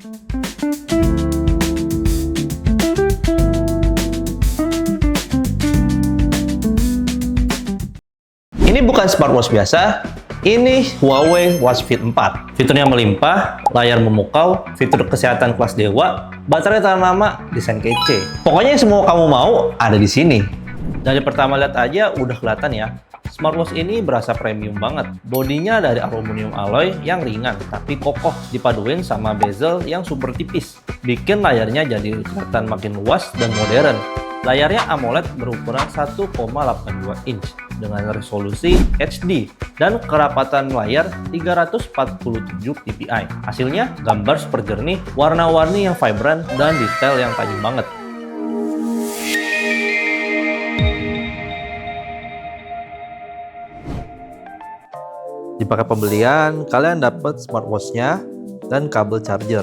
Ini bukan smartwatch biasa, ini Huawei Watch Fit 4. Fiturnya melimpah, layar memukau, fitur kesehatan kelas dewa, baterai tahan lama, desain kece. Pokoknya yang semua kamu mau ada di sini. Dari pertama lihat aja udah kelihatan ya. Smartwatch ini berasa premium banget. Bodinya dari aluminium alloy yang ringan tapi kokoh, dipaduin sama bezel yang super tipis. Bikin layarnya jadi kelihatan makin luas dan modern. Layarnya AMOLED berukuran 1,82 inch dengan resolusi HD dan kerapatan layar 347 dpi. Hasilnya gambar super jernih, warna-warni yang vibrant, dan detail yang tajam banget. Di paket pembelian, kalian dapat smartwatch-nya dan kabel charger.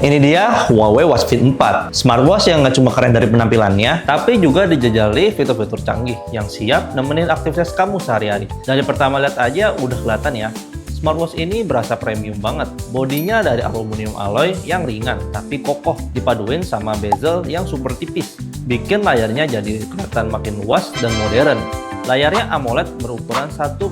Ini dia Huawei Watch Fit 4, smartwatch yang nggak cuma keren dari penampilannya, tapi juga dijajali fitur-fitur canggih yang siap nemenin aktivitas kamu sehari-hari. Dari pertama lihat aja udah kelihatan ya, smartwatch ini berasa premium banget. Bodinya dari aluminium alloy yang ringan tapi kokoh, dipaduin sama bezel yang super tipis. Bikin layarnya jadi kelihatan makin luas dan modern. Layarnya AMOLED berukuran 1,82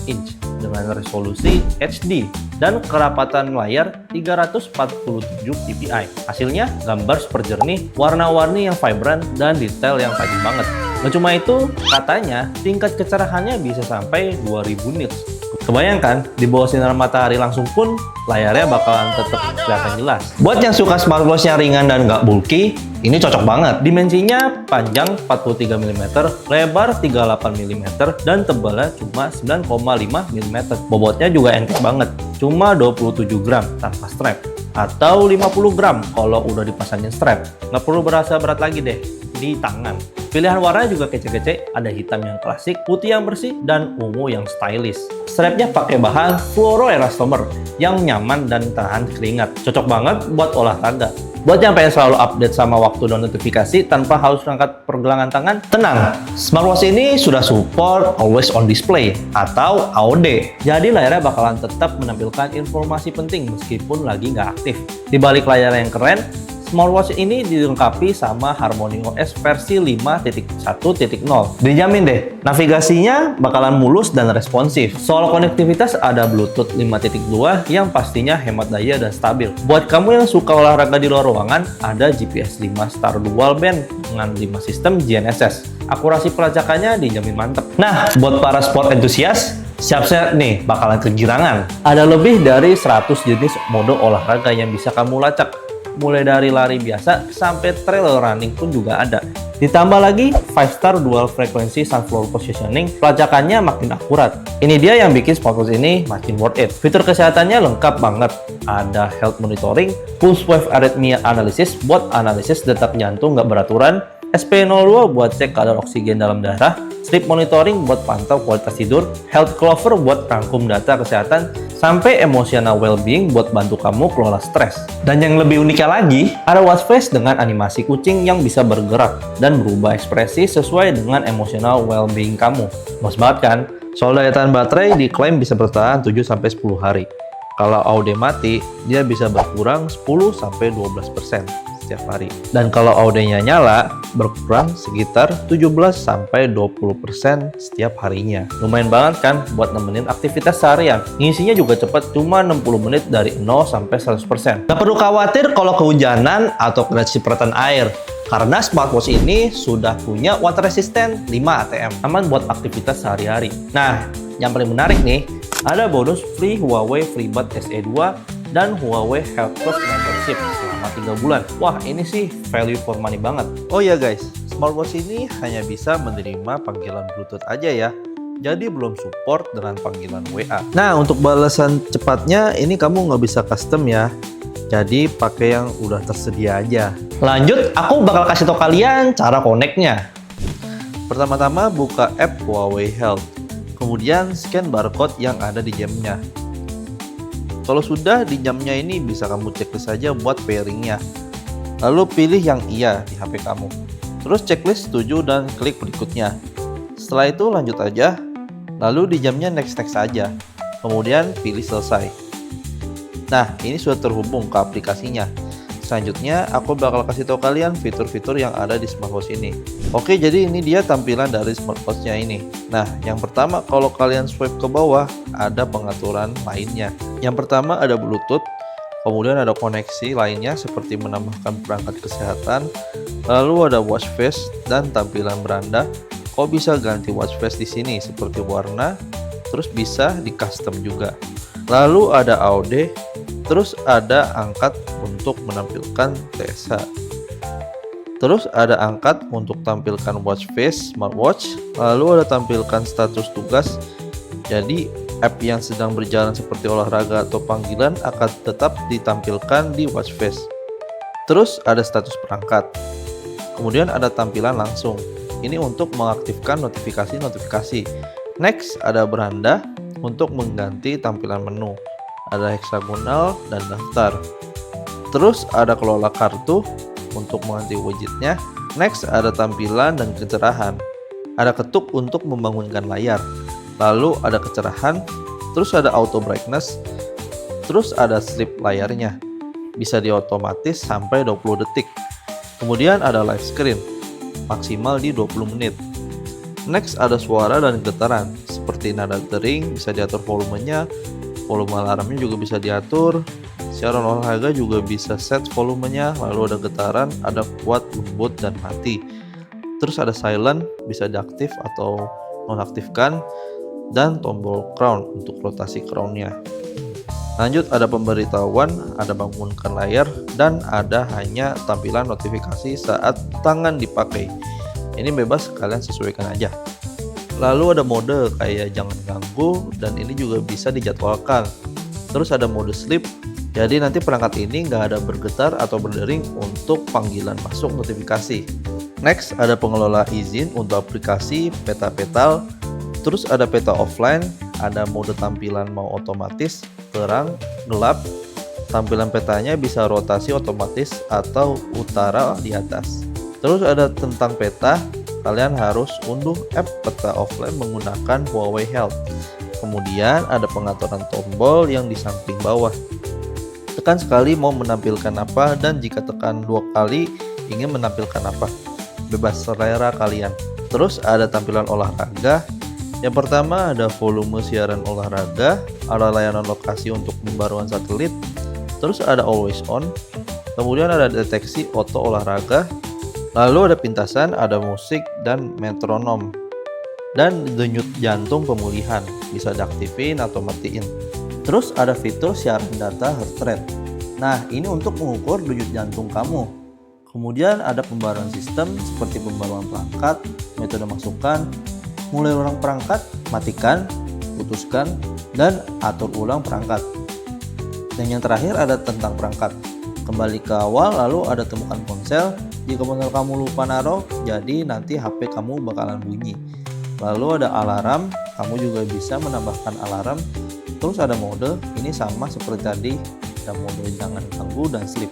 inch dengan resolusi HD dan kerapatan layar 347 dpi. Hasilnya gambar super jernih, warna-warni yang vibrant, dan detail yang tajam banget. Gak cuma itu, katanya tingkat kecerahannya bisa sampai 2000 nits. Kebayangkan, di bawah sinar matahari langsung pun layarnya bakalan tetap kelihatan jelas. Buat yang suka smartwatch yang ringan dan nggak bulky, ini cocok banget. Dimensinya panjang 43 mm, lebar 38 mm, dan tebalnya cuma 9,5 mm. Bobotnya juga enteng banget, cuma 27 gram tanpa strap, atau 50 gram kalau udah dipasangin strap. Nggak perlu berasa berat lagi deh di tangan. Pilihan warnanya juga kece-kece, ada hitam yang klasik, putih yang bersih, dan ungu yang stylish. Strapnya pakai bahan fluoroelastomer yang nyaman dan tahan keringat. Cocok banget buat olahraga. Buat yang pengen selalu update sama waktu dan notifikasi tanpa harus angkat pergelangan tangan, tenang, smartwatch ini sudah support Always On Display atau AOD. Jadi layarnya bakalan tetap menampilkan informasi penting meskipun lagi nggak aktif. Di balik layar yang keren, smartwatch ini dilengkapi sama HarmonyOS versi 5.1.0. Dijamin deh, navigasinya bakalan mulus dan responsif. Soal konektivitas ada Bluetooth 5.2 yang pastinya hemat daya dan stabil. Buat kamu yang suka olahraga di luar ruangan, ada GPS 5 Star Dual Band dengan 5 sistem GNSS. Akurasi pelacakannya dijamin mantep. Nah, buat para sport entusias, siap-siap nih bakalan kegirangan. Ada lebih dari 100 jenis mode olahraga yang bisa kamu lacak. Mulai dari lari biasa sampai trail running pun juga ada. Ditambah lagi 5-star dual frequency sunflower positioning, pelacakannya makin akurat. Ini dia yang bikin smartwatch ini makin worth it. Fitur kesehatannya lengkap banget. Ada health monitoring, pulse wave arrhythmia analysis buat analisis detak jantung nggak beraturan, SP02 buat cek kadar oksigen dalam darah, sleep monitoring buat pantau kualitas tidur, health clover buat rangkum data kesehatan, sampai emotional well-being buat bantu kamu kelola stres. Dan yang lebih uniknya lagi, ada watch face dengan animasi kucing yang bisa bergerak dan berubah ekspresi sesuai dengan emotional well-being kamu. Bos banget kan? Soal daya tahan baterai diklaim bisa bertahan 7-10 hari. Kalau AOD mati, dia bisa berkurang 10-12% setiap hari. Dan kalau AOD-nya nyala, berkurang sekitar 17-20% setiap harinya. Lumayan banget kan buat nemenin aktivitas seharian. Ngisinya juga cepat, cuma 60 menit dari 0-100%. Gak perlu khawatir kalau kehujanan atau kena cipratan air, karena smartwatch ini sudah punya water resistant 5 ATM, aman buat aktivitas sehari-hari. Nah, yang paling menarik nih, ada bonus free Huawei FreeBuds SE2 dan Huawei Health Plus Membership selama 3 bulan. Wah, ini sih value for money banget. Oh ya guys, smartwatch ini hanya bisa menerima panggilan Bluetooth aja ya. Jadi belum support dengan panggilan WA. Nah, untuk balasan cepatnya ini kamu nggak bisa custom ya. Jadi pakai yang udah tersedia aja. Lanjut, aku bakal kasih tau kalian cara connect-nya. Pertama-tama buka app Huawei Health. Kemudian scan barcode yang ada di jamnya. Kalau sudah di jamnya ini bisa kamu checklist saja buat pairingnya. Lalu pilih yang iya di HP kamu. Terus checklist setuju dan klik berikutnya. Setelah itu lanjut aja. Lalu di jamnya next saja. Kemudian pilih selesai. Nah, ini sudah terhubung ke aplikasinya. Selanjutnya, aku bakal kasih tahu kalian fitur-fitur yang ada di smartwatch ini. Oke, jadi ini dia tampilan dari smartwatch-nya ini. Nah, yang pertama kalau kalian swipe ke bawah, ada pengaturan lainnya. Yang pertama ada Bluetooth, kemudian ada koneksi lainnya seperti menambahkan perangkat kesehatan, lalu ada watch face dan tampilan beranda. Kau bisa ganti watch face di sini seperti warna, terus bisa di custom juga. Lalu ada AOD, terus ada angkat untuk menampilkan TSH. Terus ada angkat untuk tampilkan watch face smartwatch, lalu ada tampilkan status tugas. Jadi app yang sedang berjalan seperti olahraga atau panggilan akan tetap ditampilkan di watch face. Terus ada status perangkat. Kemudian ada tampilan langsung. Ini untuk mengaktifkan notifikasi-notifikasi. Next ada beranda untuk mengganti tampilan menu. Ada heksagonal dan daftar. Terus ada kelola kartu untuk mengganti widgetnya. Next ada tampilan dan kecerahan. Ada ketuk untuk membangunkan layar. Lalu ada kecerahan. Terus ada auto brightness. Terus ada sleep layarnya. Bisa diotomatis sampai 20 detik. Kemudian ada live screen. Maksimal di 20 menit. Next ada suara dan getaran. Seperti nada dering bisa diatur volumenya. Volume alarmnya juga bisa diatur. Siaran olahraga juga bisa set volumenya. Lalu ada getaran, ada kuat, lembut, dan mati. Terus ada silent, bisa diaktif atau nonaktifkan. Dan tombol crown untuk rotasi crownnya. Lanjut ada pemberitahuan, ada bangunkan layar, dan ada hanya tampilan notifikasi saat tangan dipakai. Ini bebas, kalian sesuaikan aja. Lalu ada mode kayak jangan ganggu, dan ini juga bisa dijadwalkan. Terus ada mode sleep, jadi nanti perangkat ini nggak ada bergetar atau berdering untuk panggilan masuk notifikasi. Next ada pengelola izin untuk aplikasi peta petal. Terus ada peta offline, ada mode tampilan mau otomatis, terang, gelap. Tampilan petanya bisa rotasi otomatis atau utara di atas. Terus ada tentang peta. Kalian harus unduh app peta offline menggunakan Huawei Health. Kemudian ada pengaturan tombol yang di samping bawah. Tekan sekali mau menampilkan apa, dan jika tekan 2 kali ingin menampilkan apa. Bebas selera kalian. Terus ada tampilan olahraga. Yang pertama ada volume siaran olahraga, ada layanan lokasi untuk pembaruan satelit. Terus ada always on. Kemudian ada deteksi auto olahraga. Lalu ada pintasan, ada musik, dan metronom. Dan denyut jantung pemulihan, bisa diaktifin atau matiin. Terus ada fitur siaran data heart rate. Nah, ini untuk mengukur denyut jantung kamu. Kemudian ada pembaruan sistem seperti pembaruan perangkat, metode masukan, mulai ulang perangkat, matikan, putuskan, dan atur ulang perangkat. Dan yang terakhir ada tentang perangkat. Kembali ke awal, lalu ada temukan ponsel. Jika ponsel kamu lupa naruh, jadi nanti HP kamu bakalan bunyi. Lalu ada alarm, kamu juga bisa menambahkan alarm. Terus ada mode, ini sama seperti tadi, ada mode jangan ganggu dan sleep.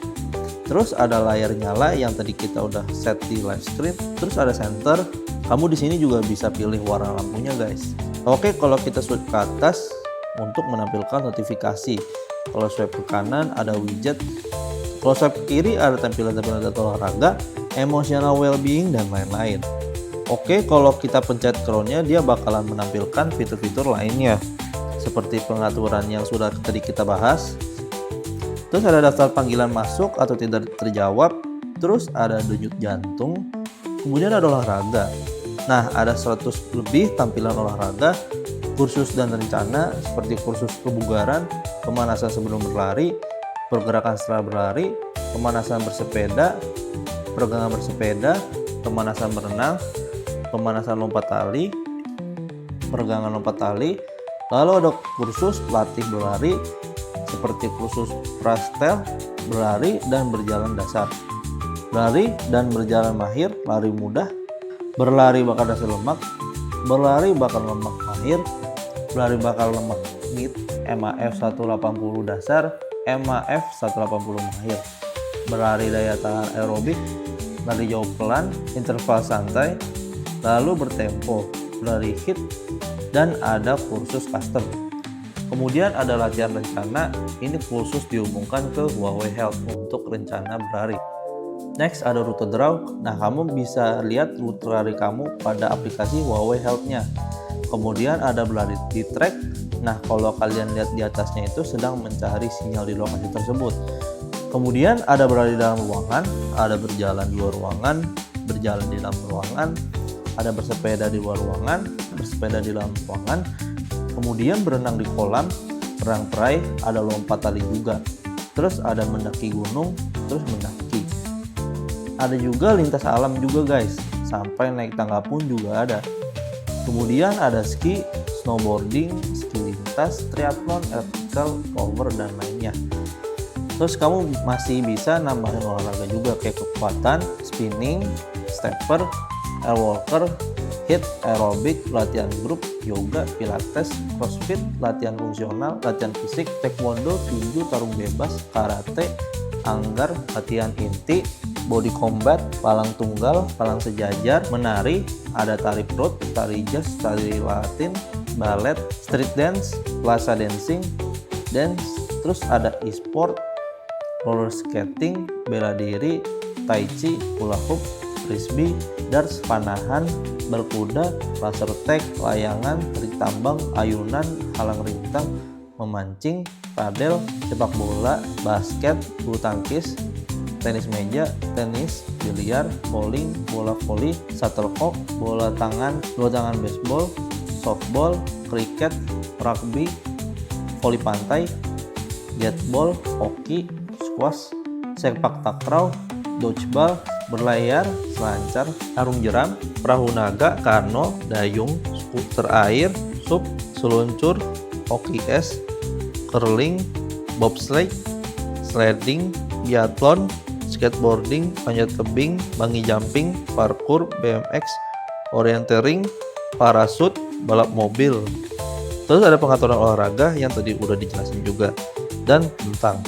Terus ada layar nyala yang tadi kita udah set di live screen. Terus ada center, kamu di sini juga bisa pilih warna lampunya guys. Oke, kalau kita swipe ke atas untuk menampilkan notifikasi. Kalau swipe ke kanan ada widget. Kalau swipe ke kiri ada tampilan-tampilan data olahraga, emotional well-being, dan lain-lain. Oke, kalau kita pencet crown-nya dia bakalan menampilkan fitur-fitur lainnya seperti pengaturan yang sudah tadi kita bahas. Terus ada daftar panggilan masuk atau tidak terjawab. Terus ada denyut jantung. Kemudian ada olahraga. Nah, ada 100 lebih tampilan olahraga, kursus dan rencana seperti kursus kebugaran, pemanasan sebelum berlari, pergerakan setelah berlari, pemanasan bersepeda, peregangan bersepeda, pemanasan berenang, pemanasan lompat tali, peregangan lompat tali. Lalu ada kursus latih berlari seperti kursus prastel, berlari dan berjalan dasar, berlari dan berjalan mahir, lari mudah, berlari bakal dasar lemak, berlari bakal lemak mahir, berlari bakal lemak mid, MAF 180 dasar, MAF 180 mahir, berlari daya tahan aerobik, lari jauh pelan, interval santai, lalu bertempo, berlari hit, dan ada kursus custom. Kemudian ada latihan rencana, ini khusus dihubungkan ke Huawei Health untuk rencana berlari. Next ada rute draw, nah kamu bisa lihat rute lari kamu pada aplikasi Huawei Health-nya. Kemudian ada berlari di track, nah kalau kalian lihat di atasnya itu sedang mencari sinyal di lokasi tersebut. Kemudian ada berlari di dalam ruangan, ada berjalan di luar ruangan, berjalan di dalam ruangan, ada bersepeda di luar ruangan, bersepeda di dalam ruangan, kemudian berenang di kolam, renang perai, ada lompat tali juga. Terus ada mendaki gunung, terus mendaki. Ada juga lintas alam juga guys, sampai naik tangga pun juga ada. Kemudian ada ski, snowboarding, ski lintas, triathlon, elliptical, rower, dan lainnya. Terus kamu masih bisa nambahin olahraga juga kayak kekuatan, spinning, stepper, air walker, HIIT, aerobik, latihan grup, yoga, pilates, crossfit, latihan fungsional, latihan fisik, taekwondo, tinju, tarung bebas, karate, anggar, latihan inti, body combat, palang tunggal, palang sejajar, menari, ada tari perut, tari jazz, tari latin, ballet, street dance, plaza dancing, dance, terus ada e-sport, roller skating, bela diri, tai chi, hula hoop, frisbee, darts, panahan, berkuda, laser tag, layangan, tarik tambang, ayunan, halang rintang, memancing, padel, sepak bola, basket, bulu tangkis, tenis meja, tenis, biliar, bowling, bola voli, shuttlecock, bola tangan baseball, softball, kriket, rugby, voli pantai, jetball, hoki, squash, sepak takraw, dodgeball, berlayar, selancar, arung jeram, perahu naga, kano, dayung, skuter air, sup, seluncur, hoki es, curling, bobsleigh, sledding, biathlon, skateboarding, panjat tebing, bungee jumping, parkour, BMX, orienteering, parasut, balap mobil. Terus ada pengaturan olahraga yang tadi udah dijelasin juga, dan tentang.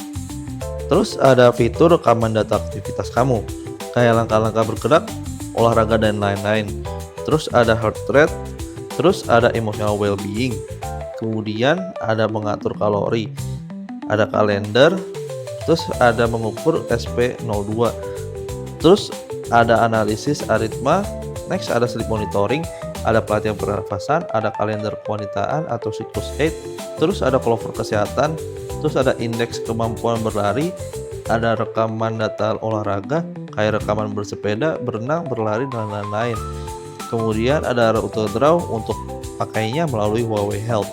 Terus ada fitur rekaman data aktivitas kamu, kayak langkah-langkah bergerak, olahraga, dan lain-lain. Terus ada heart rate, terus ada emotional well-being. Kemudian ada mengatur kalori, ada kalender, terus ada mengukur SP02. Terus ada analisis aritma, next ada sleep monitoring, ada pelatihan pernafasan, ada kalender kewanitaan atau siklus 8, terus ada clover kesehatan, terus ada indeks kemampuan berlari, ada rekaman data olahraga, kayak rekaman bersepeda, berenang, berlari, dan lain-lain. Kemudian ada rute draw untuk pakainya melalui Huawei Health.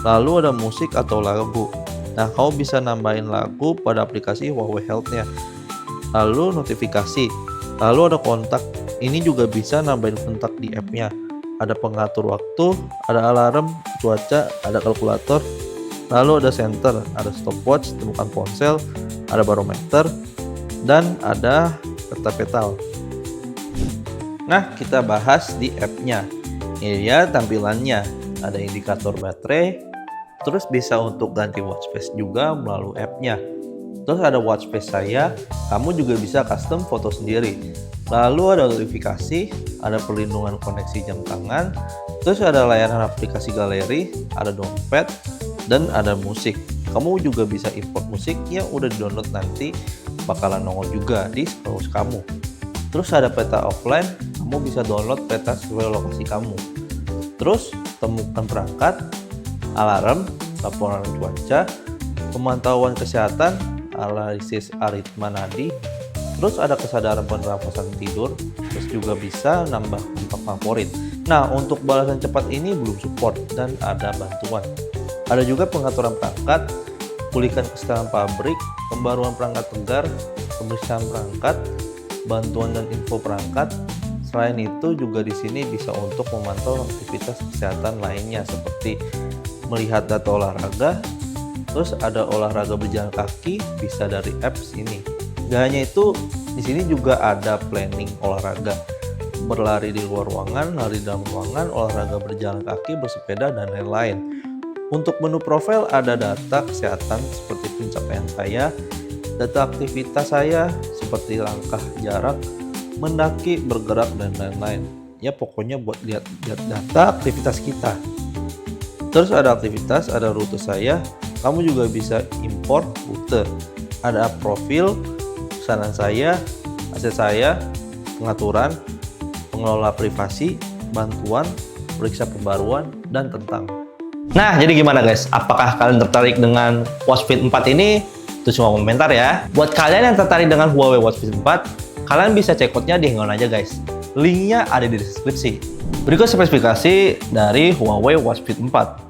Lalu ada musik atau lagu. Nah, kamu bisa nambahin lagu pada aplikasi Huawei Health-nya. Lalu notifikasi. Lalu ada kontak. Ini juga bisa nambahin kontak di app-nya. Ada pengatur waktu, ada alarm, cuaca, ada kalkulator. Lalu ada center, ada stopwatch, temukan ponsel, ada barometer, dan ada peta petal. Nah, kita bahas di app-nya. Ini dia tampilannya. Ada indikator baterai, terus bisa untuk ganti watch face juga melalui app-nya. Terus ada watch face saya, kamu juga bisa custom foto sendiri. Lalu ada notifikasi, ada perlindungan koneksi jam tangan, terus ada layanan aplikasi galeri, ada dompet, dan ada musik. Kamu juga bisa import musik yang udah di-download, nanti bakalan nongol juga di browser kamu. Terus ada peta offline, kamu bisa download peta sesuai lokasi kamu. Terus temukan perangkat, alarm, laporan cuaca, pemantauan kesehatan, analisis aritma nadi, terus ada kesadaran pernafasan tidur, terus juga bisa nambah kontak favorit. Nah, untuk balasan cepat ini belum support dan ada bantuan. Ada juga pengaturan perangkat, pulihkan kesetaraan pabrik, pembaruan perangkat tegar, pemeriksaan perangkat, bantuan dan info perangkat. Selain itu juga di sini bisa untuk memantau aktivitas kesehatan lainnya seperti melihat data olahraga, terus ada olahraga berjalan kaki bisa dari apps ini. Gak hanya itu, di sini juga ada planning olahraga, berlari di luar ruangan, lari dalam ruangan, olahraga berjalan kaki, bersepeda, dan lain-lain. Untuk menu profil ada data kesehatan seperti pencapaian saya, data aktivitas saya seperti langkah, jarak, mendaki, bergerak, dan lain-lain. Ya pokoknya buat lihat data aktivitas kita. Terus ada aktivitas, ada rute saya. Kamu juga bisa import rute. Ada profil, pesanan saya, aset saya, pengaturan, pengelola privasi, bantuan, periksa pembaruan, dan tentang. Nah, jadi gimana guys? Apakah kalian tertarik dengan Watch Fit 4 ini? Itu cuma komentar ya. Buat kalian yang tertarik dengan Huawei Watch Fit 4, kalian bisa cek code-nya di Hangout aja guys. Linknya ada di deskripsi. Berikut spesifikasi dari Huawei Watch Fit 4.